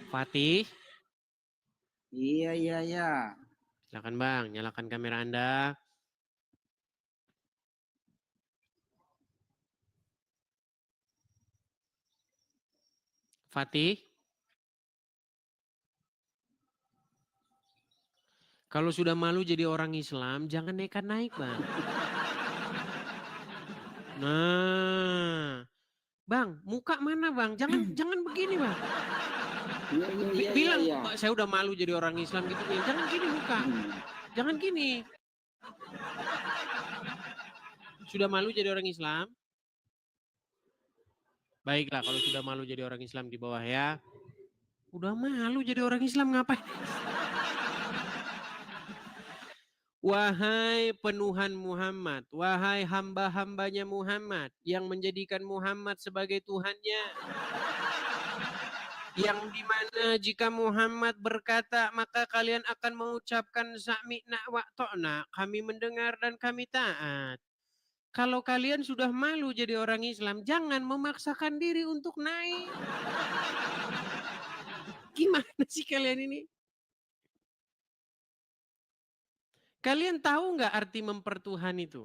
Fatih. Iya. Silakan Bang, nyalakan kamera Anda. Fatih. Kalau sudah malu jadi orang Islam, jangan nekat naik, Bang. Nah, Bang, muka mana, Bang? Jangan begini, Bang. Bilang, saya udah malu jadi orang Islam gitu. Jangan gini muka. Jangan gini. Sudah malu jadi orang Islam? Baiklah, kalau sudah malu jadi orang Islam di bawah ya. Udah malu jadi orang Islam ngapain? Wahai penuhan Muhammad, wahai hamba-hambanya Muhammad yang menjadikan Muhammad sebagai Tuhannya. Yang dimana jika Muhammad berkata, maka kalian akan mengucapkan sami'na wa ta'na, kami mendengar dan kami taat. Kalau kalian sudah malu jadi orang Islam, jangan memaksakan diri untuk naik. Gimana sih kalian ini? Kalian tahu nggak arti mempertuhan itu?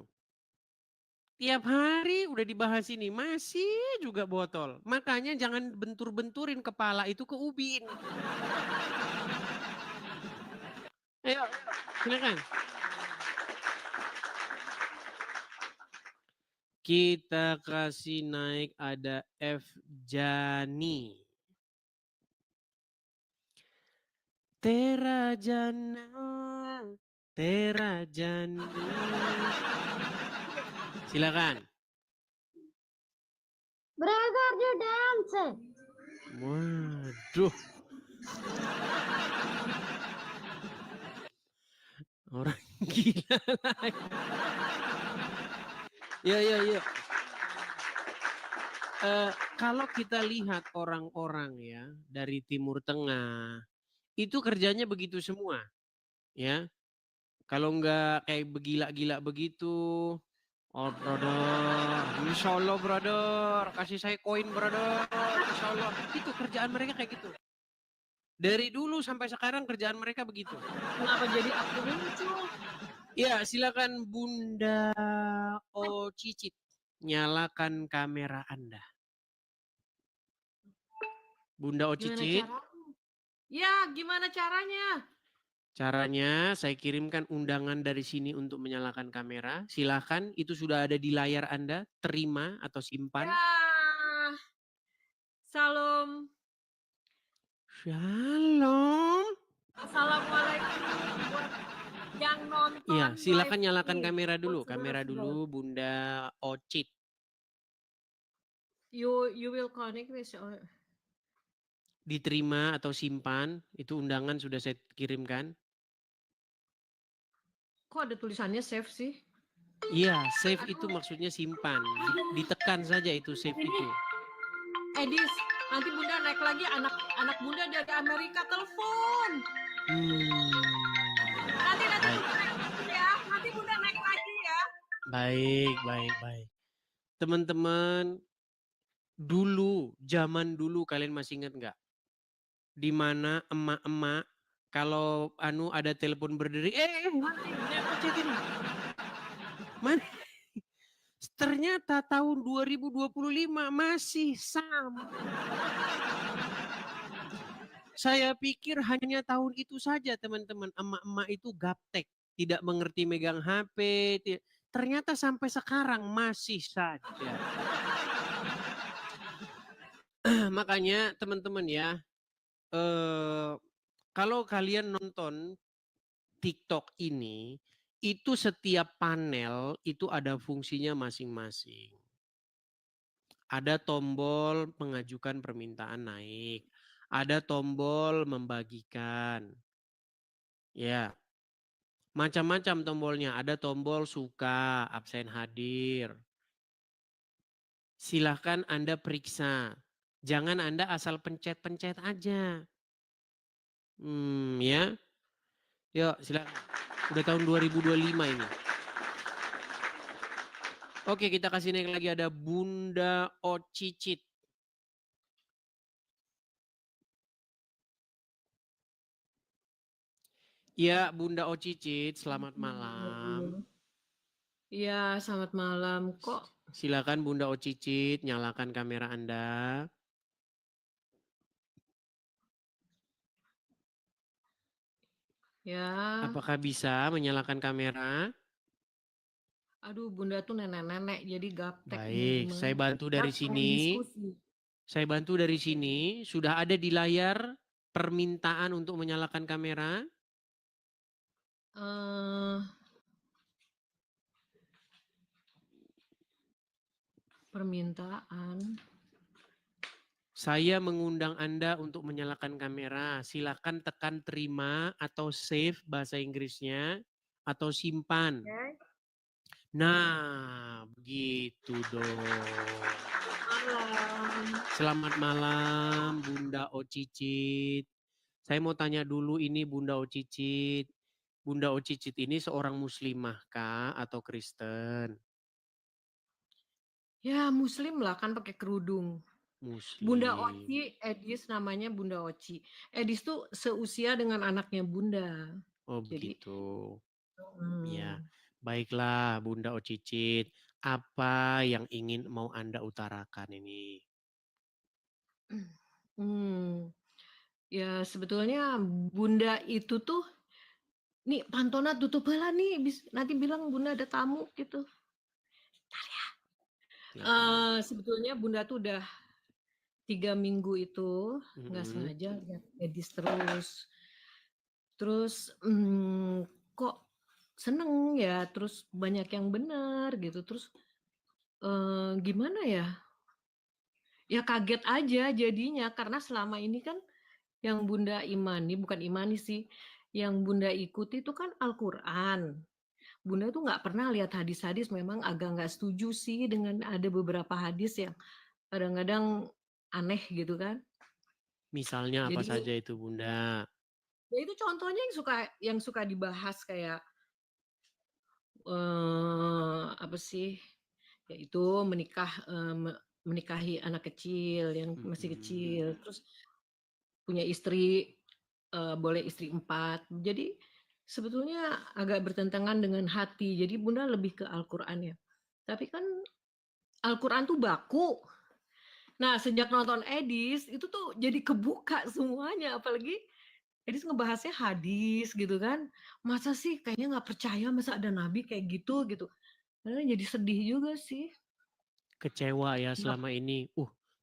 Tiap hari udah dibahas ini, masih juga botol. Makanya jangan bentur-benturin kepala itu ke ubin. Ayo, silakan. Kita kasih naik, ada F. Jani. Terajani. Silakan. Brother, you dance. Waduh. Orang gila lagi. Ya. Kalau kita lihat orang-orang ya dari Timur Tengah, itu kerjanya begitu semua, ya. Kalau enggak kayak begila-gila begitu, oh brother, insya Allah brother, kasih saya koin brother, insya Allah. Itu kerjaan mereka kayak gitu. Dari dulu sampai sekarang kerjaan mereka begitu. Kenapa jadi aku muncul? Ya, silakan Bunda Cicit, nyalakan kamera Anda. Bunda Cicit. Ya, gimana caranya? Caranya saya kirimkan undangan dari sini untuk menyalakan kamera. Silakan, itu sudah ada di layar Anda. Terima atau simpan. Ya, Salam. Shalom. Assalamualaikum buat yang nonton. Iya, silakan live nyalakan ini. kamera dulu. Buat Kamera saudara-saudara. dulu Bunda Ocit. You will connect with Diterima atau simpan. Itu undangan sudah saya kirimkan. Kok ada tulisannya save sih? Iya, save itu maksudnya simpan. Ditekan saja itu save itu. Edis, nanti Bunda naik lagi, anak Bunda dari Amerika telepon. Nanti Baik. Bunda naik lagi ya. Nanti Bunda naik lagi ya. Baik. Teman-teman, zaman dulu kalian masih ingat nggak? Di mana emak-emak kalau ada telepon berderi, mana? Ternyata tahun 2025 masih sama. Saya pikir hanya tahun itu saja teman-teman, emak-emak itu gaptek, tidak mengerti megang HP. Ternyata sampai sekarang masih saja. Makanya teman-teman ya, kalau kalian nonton TikTok ini, itu setiap panel itu ada fungsinya masing-masing. Ada tombol mengajukan permintaan naik, ada tombol membagikan. Ya. Macam-macam tombolnya, ada tombol suka, absen hadir. Silahkan Anda periksa. Jangan Anda asal pencet-pencet aja. Ya. Yuk, silakan. Udah tahun 2025 ini. Oke, kita kasih naik lagi ada Bunda Ocicit. Ya, Bunda Ocicit, selamat malam. Iya, selamat malam. Kok Silakan Bunda Ocicit, nyalakan kamera Anda. ya? Apakah bisa menyalakan kamera? Aduh, Bunda tuh nenek-nenek jadi gaptek. Baik, teman-teman. saya bantu dari Gaptek sini. diskusi. Saya bantu dari sini. Sudah ada di layar permintaan untuk menyalakan kamera. Permintaan. Saya mengundang Anda untuk menyalakan kamera. Silakan tekan terima atau save bahasa Inggrisnya atau simpan. Okay. Nah, begitu dong. Selamat malam Bunda Ocicit. Saya mau tanya dulu ini Bunda Ocicit. Bunda Ocicit ini seorang muslimah kah atau Kristen? Ya Muslim lah kan pakai kerudung. Muslim. Bunda Oci, Edis namanya Bunda Oci. Edis tuh seusia dengan anaknya Bunda. Oh Jadi, begitu. Ya, baiklah Bunda Ocicit. Apa yang ingin mau Anda utarakan ini? Ya sebetulnya Bunda itu tuh, nih Pantona tutup lah nih, nanti bilang Bunda ada tamu gitu. Bentar ya. Sebetulnya Bunda tuh udah 3 minggu itu nggak sengaja lihat Edis terus kok seneng ya, terus banyak yang benar gitu, terus gimana ya? Ya kaget aja jadinya karena selama ini kan yang Bunda imani, bukan imani sih, yang Bunda ikuti itu kan Al-Quran. Bunda tuh nggak pernah lihat hadis-hadis, memang agak nggak setuju sih dengan ada beberapa hadis yang kadang-kadang aneh gitu kan. Misalnya apa saja itu Bunda? Ya itu contohnya yang suka dibahas kayak apa sih? Yaitu menikahi anak kecil yang masih kecil, terus punya istri boleh istri 4. Jadi sebetulnya agak bertentangan dengan hati. Jadi Bunda lebih ke Al-Quran ya. Tapi kan Al-Quran tuh baku. Nah sejak nonton Edis itu tuh jadi kebuka semuanya. Apalagi Edis ngebahasnya hadis gitu kan. Masa sih kayaknya nggak percaya masa ada Nabi kayak gitu. Karena jadi sedih juga sih. Kecewa ya selama ini.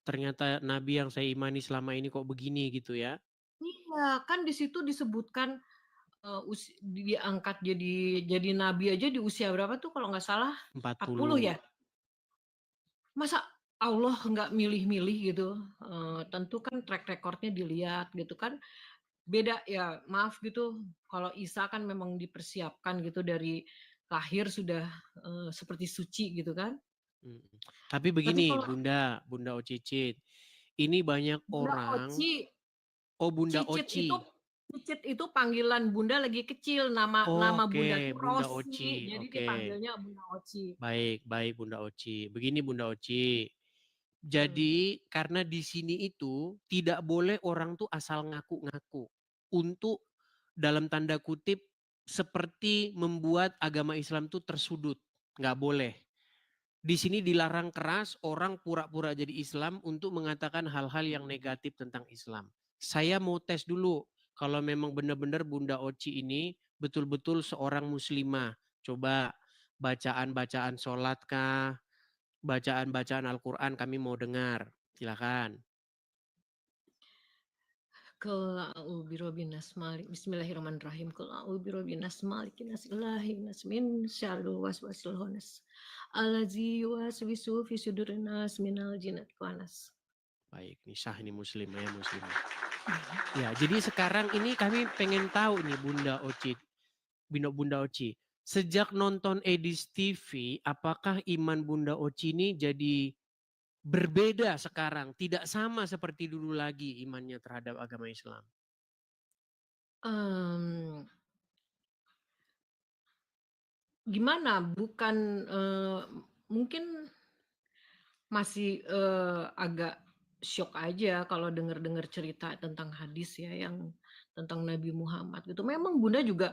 ternyata nabi yang saya imani selama ini kok begini gitu ya. Iya, kan di situ disebutkan diangkat jadi nabi aja di usia berapa tuh kalau nggak salah 40 ya. 40. Masa Allah nggak milih-milih gitu? Tentu kan track recordnya dilihat gitu kan. Beda ya, maaf gitu. Kalau Isa kan memang dipersiapkan gitu dari lahir sudah seperti suci gitu kan. Tapi Tapi begini, kalau Bunda Ocicit, ini banyak Bunda orang. Oci, Oh, Bunda Cicit Oci. itu panggilan Bunda lagi kecil, nama Bunda Oke, tuh Bunda Rosi, Oci. jadi Oke. dipanggilnya Bunda Oci. Baik Bunda Oci. Begini Bunda Oci. Jadi karena di sini itu tidak boleh orang tuh asal ngaku-ngaku untuk dalam tanda kutip seperti membuat agama Islam tuh tersudut. Nggak boleh. Di sini dilarang keras orang pura-pura jadi Islam untuk mengatakan hal-hal yang negatif tentang Islam. Saya mau tes dulu kalau memang benar-benar Bunda Oci ini betul-betul seorang muslimah. Coba bacaan-bacaan sholat kah, bacaan-bacaan Al-Quran kami mau dengar. Silakan. Qul a'udzu birabbil nas malik bismillahirrahmanirrahim. Qul a'udzu birabbin nas malikin nas ilahin nas min syarril waswasil khannas allazi yuwaswisu fi sudurin nas minal jinnati wan nas. Baik, nih sah ini muslim ya muslim. Ya, jadi sekarang ini kami pengen tahu nih Bunda Oci, Bunda Oci. Sejak nonton Edis TV, apakah iman Bunda Oci ini jadi berbeda sekarang? Tidak sama seperti dulu lagi imannya terhadap agama Islam? Gimana? Bukan mungkin masih agak shock aja kalau dengar-dengar cerita tentang hadis ya yang tentang Nabi Muhammad gitu. Memang Bunda juga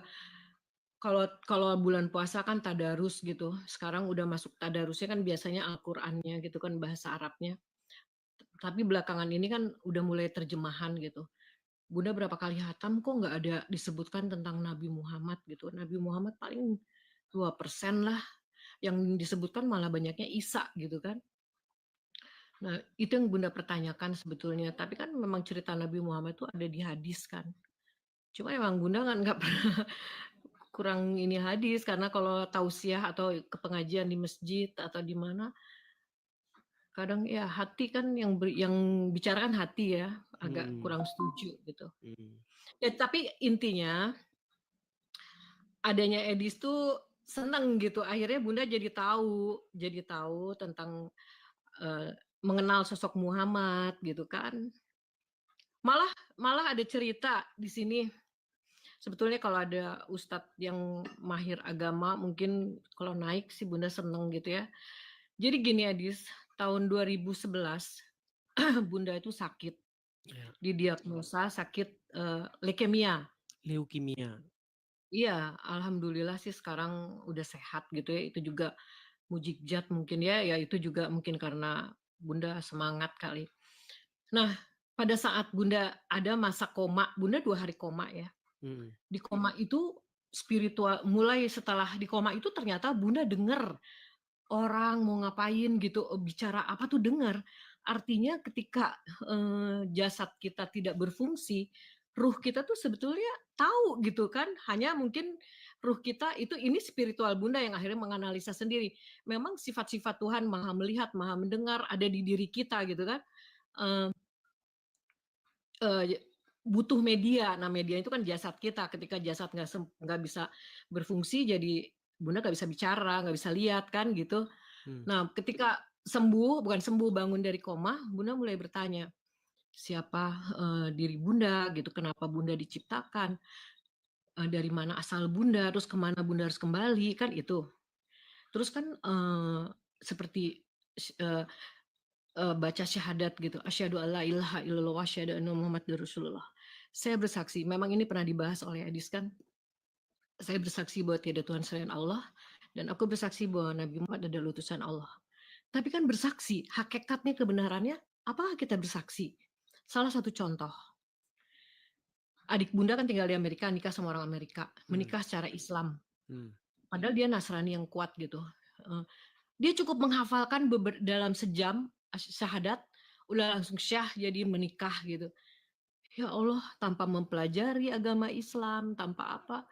kalau bulan puasa kan tadarus gitu. Sekarang udah masuk tadarusnya kan biasanya Al-Qur'annya gitu kan bahasa Arabnya. Tapi belakangan ini kan udah mulai terjemahan gitu. Bunda berapa kali hatam kok nggak ada disebutkan tentang Nabi Muhammad gitu. Nabi Muhammad paling 2% lah. Yang disebutkan malah banyaknya Isa gitu kan. Nah, itu yang Bunda pertanyakan sebetulnya. Tapi kan memang cerita Nabi Muhammad itu ada di hadis kan. Cuma emang Bunda kan nggak pernah kurang ini hadis karena kalau tausiah atau ke pengajian di masjid atau di mana kadang ya hati kan yang bicarakan hati ya agak kurang setuju gitu. Ya tapi intinya adanya Edis tuh seneng gitu akhirnya Bunda jadi tahu tentang mengenal sosok Muhammad gitu kan. Malah ada cerita di sini. Sebetulnya kalau ada ustadz yang mahir agama mungkin kalau naik sih Bunda seneng gitu ya. Jadi gini Adis, tahun 2011 Bunda itu sakit. Didiagnosa sakit leukemia. Leukemia. Iya, alhamdulillah sih sekarang udah sehat gitu ya. Itu juga mujizat mungkin ya itu juga mungkin karena Bunda semangat kali. Nah, pada saat Bunda ada masa koma, Bunda 2 hari koma ya. Di koma itu spiritual, mulai setelah di koma itu ternyata Bunda dengar orang mau ngapain gitu, bicara apa tuh dengar. Artinya ketika jasad kita tidak berfungsi, ruh kita tuh sebetulnya tahu gitu kan. Hanya mungkin ruh kita ini spiritual Bunda yang akhirnya menganalisa sendiri. Memang sifat-sifat Tuhan maha melihat, maha mendengar, ada di diri kita gitu kan. Butuh media. Nah media itu kan jasad kita. Ketika jasad nggak bisa berfungsi, jadi Bunda nggak bisa bicara, nggak bisa lihat kan gitu. Nah ketika bangun dari koma, Bunda mulai bertanya, siapa diri Bunda gitu, kenapa Bunda diciptakan, dari mana asal Bunda, terus kemana Bunda harus kembali kan itu. Terus kan seperti baca syahadat gitu, asyhadu alla ilaha illallah wa asyhadu anna muhammadar rasulullah. Saya bersaksi, memang ini pernah dibahas oleh Adis kan. Saya bersaksi bahwa tiada Tuhan selain Allah dan aku bersaksi bahwa Nabi Muhammad adalah utusan Allah. Tapi kan bersaksi, hakikatnya kebenarannya apakah kita bersaksi? Salah satu contoh. Adik Bunda kan tinggal di Amerika, nikah sama orang Amerika, menikah secara Islam. Padahal dia Nasrani yang kuat gitu. Dia cukup menghafalkan dalam sejam syahadat udah langsung syah jadi menikah gitu. Ya Allah, tanpa mempelajari agama Islam, tanpa apa,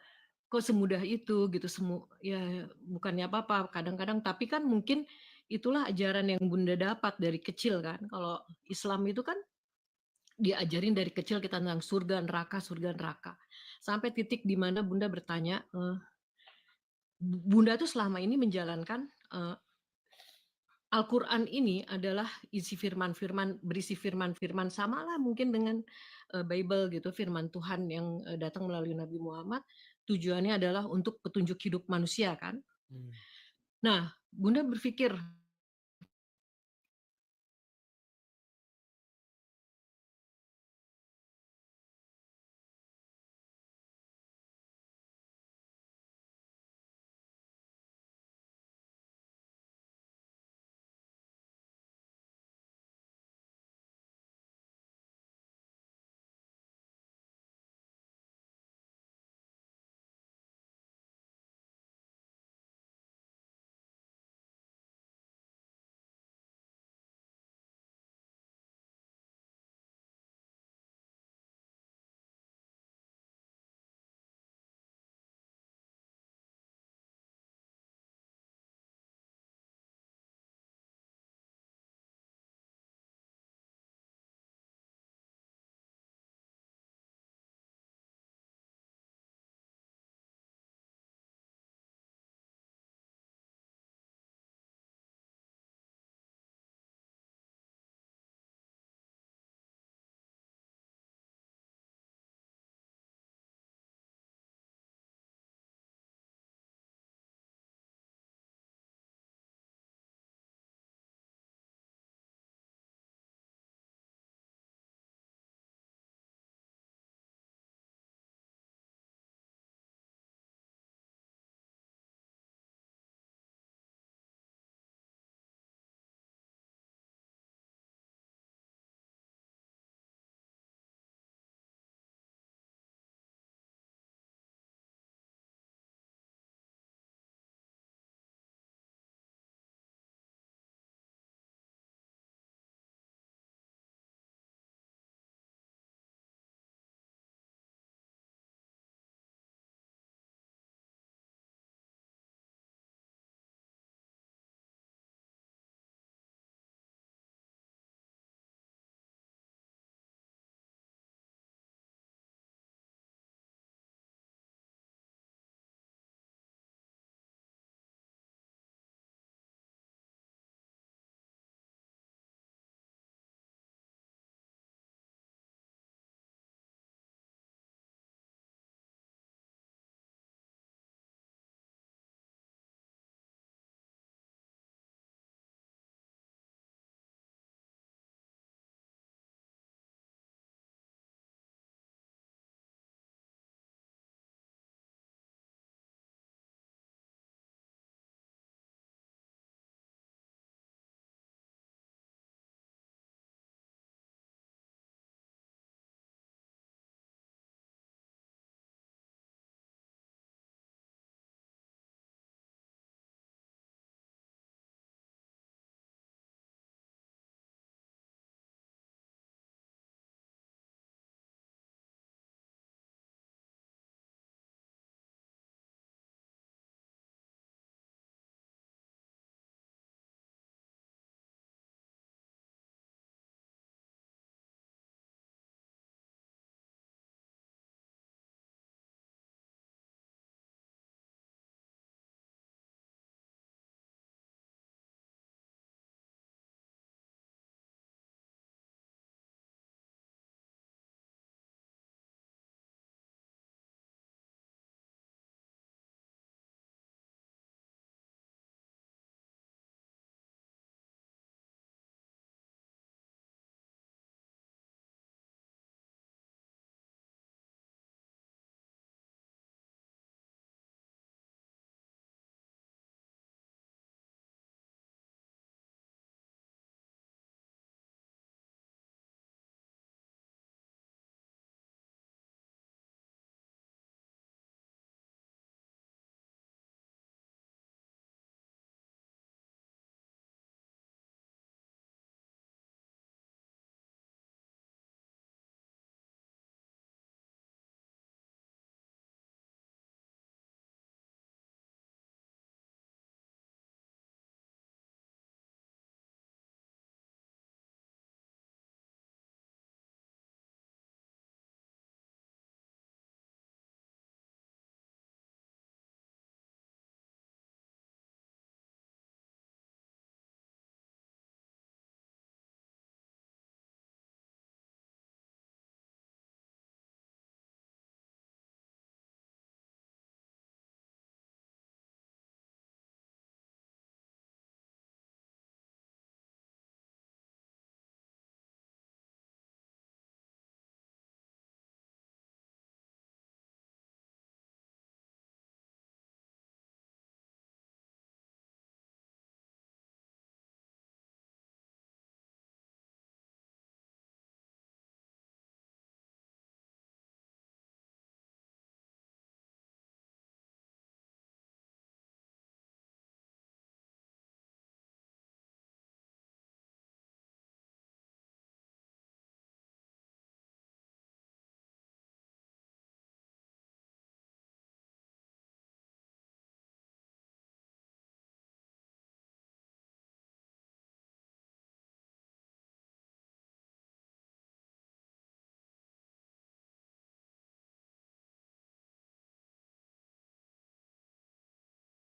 kok semudah itu gitu. Ya bukannya apa-apa kadang-kadang, tapi kan mungkin itulah ajaran yang Bunda dapat dari kecil kan. Kalau Islam itu kan diajarin dari kecil kita tentang surga neraka. Sampai titik di mana Bunda bertanya, Bunda tuh selama ini menjalankan Al-Quran ini adalah berisi firman-firman samalah mungkin dengan Bible gitu, firman Tuhan yang datang melalui Nabi Muhammad, tujuannya adalah untuk petunjuk hidup manusia kan. Nah, Bunda berpikir